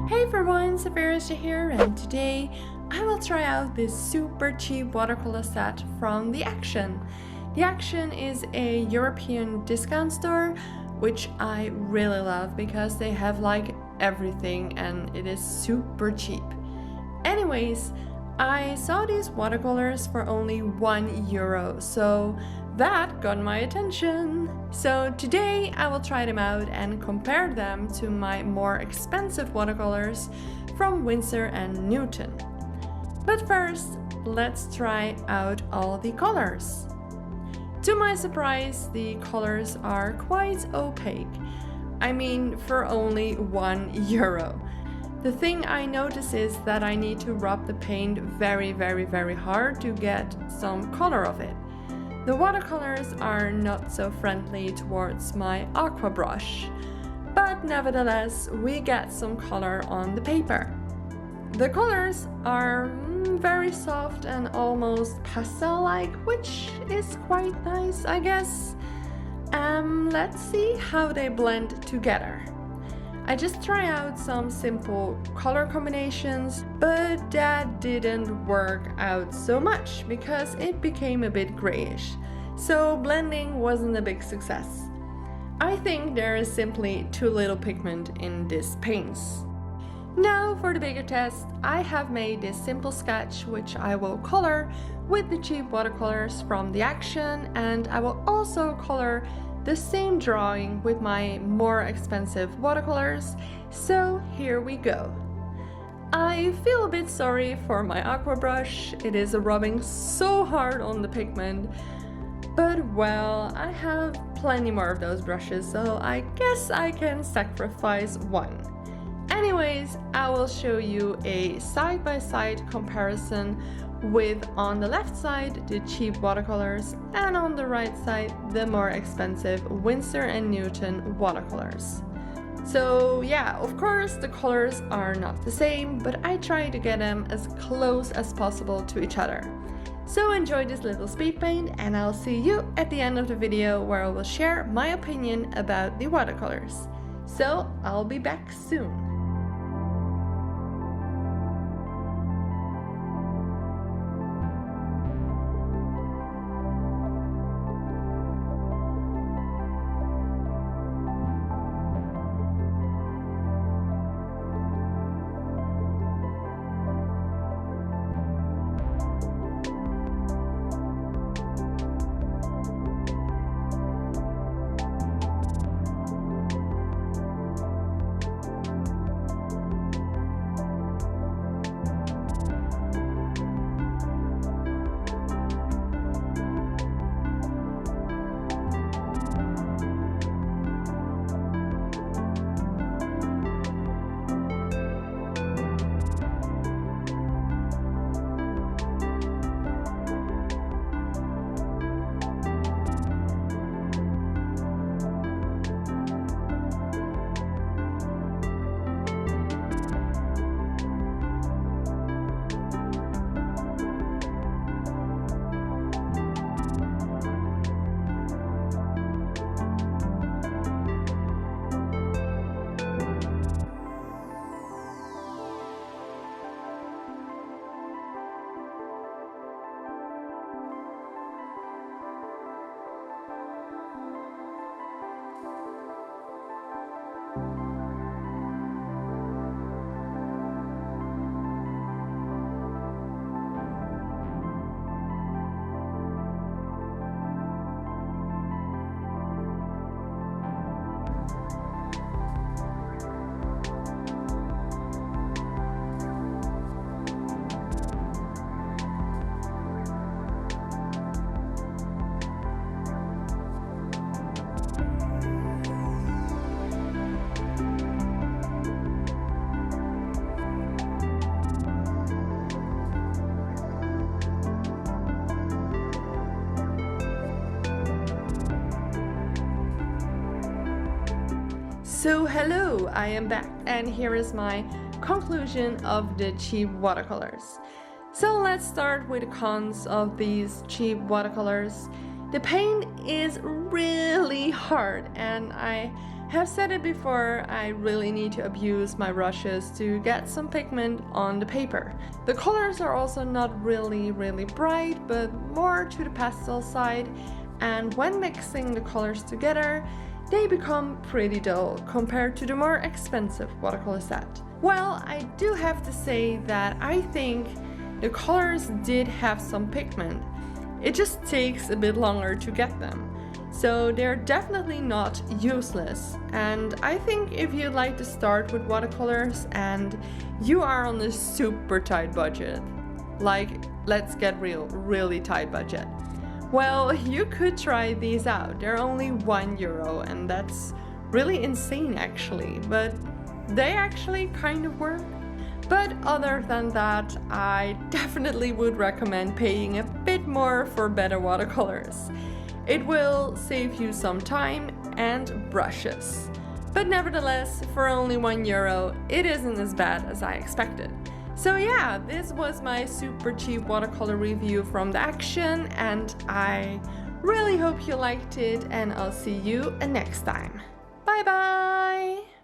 Hey everyone, Arteza here, and today I will try out this super cheap watercolor set from The Action. The Action is a European discount store, which I really love because they have like everything and it is super cheap. Anyways, I saw these watercolors for only €1, so that got my attention. So today I will try them out and compare them to my more expensive watercolors from Winsor and Newton. But first, let's try out all the colors. To my surprise, the colors are quite opaque. I mean, for only €1. The thing I notice is that I need to rub the paint very hard to get some color of it. The watercolors are not so friendly towards my Aquabrush, but nevertheless we get some color on the paper. The colors are very soft and almost pastel-like, which is quite nice, I guess. Let's see how they blend together. I just try out some simple color combinations, but that didn't work out so much because it became a bit grayish, so blending wasn't a big success. I think there is simply too little pigment in these paints. Now for the bigger test, I have made this simple sketch which I will color with the cheap watercolors from The Action, and I will also color the same drawing with my more expensive watercolors, so here we go. I feel a bit sorry for my Aquabrush, it is rubbing so hard on the pigment, but well, I have plenty more of those brushes, so I guess I can sacrifice one. Anyways, I will show you a side-by-side comparison with, on the left side, the cheap watercolors, and on the right side, the more expensive Winsor and Newton watercolors. So yeah, of course the colors are not the same, but I try to get them as close as possible to each other. So enjoy this little speed paint, and I'll see you at the end of the video where I will share my opinion about the watercolors. So I'll be back soon. So hello, I am back, and here is my conclusion of the cheap watercolors. So let's start with the cons of these cheap watercolors. The paint is really hard, and I Have said it before, I really need to abuse my brushes to get some pigment on the paper. The colors are also not really bright, but more to the pastel side, and when mixing the colors together, they become pretty dull compared to the more expensive watercolor set. Well, I do have to say that I think the colors did have some pigment. It just takes a bit longer to get them. So they're definitely not useless, and I think if you'd like to start with watercolors and you are on a super tight budget, like let's get real, really tight budget, well, you could try these out. They're only €1 and that's really insane actually, but they actually kind of work. But other than that, I definitely would recommend paying a bit more for better watercolors. It will save you some time and brushes. But nevertheless, for only €1, it isn't as bad as I expected. So yeah, this was my super cheap watercolor review from the Action, and I really hope you liked it, and I'll see you next time. Bye bye!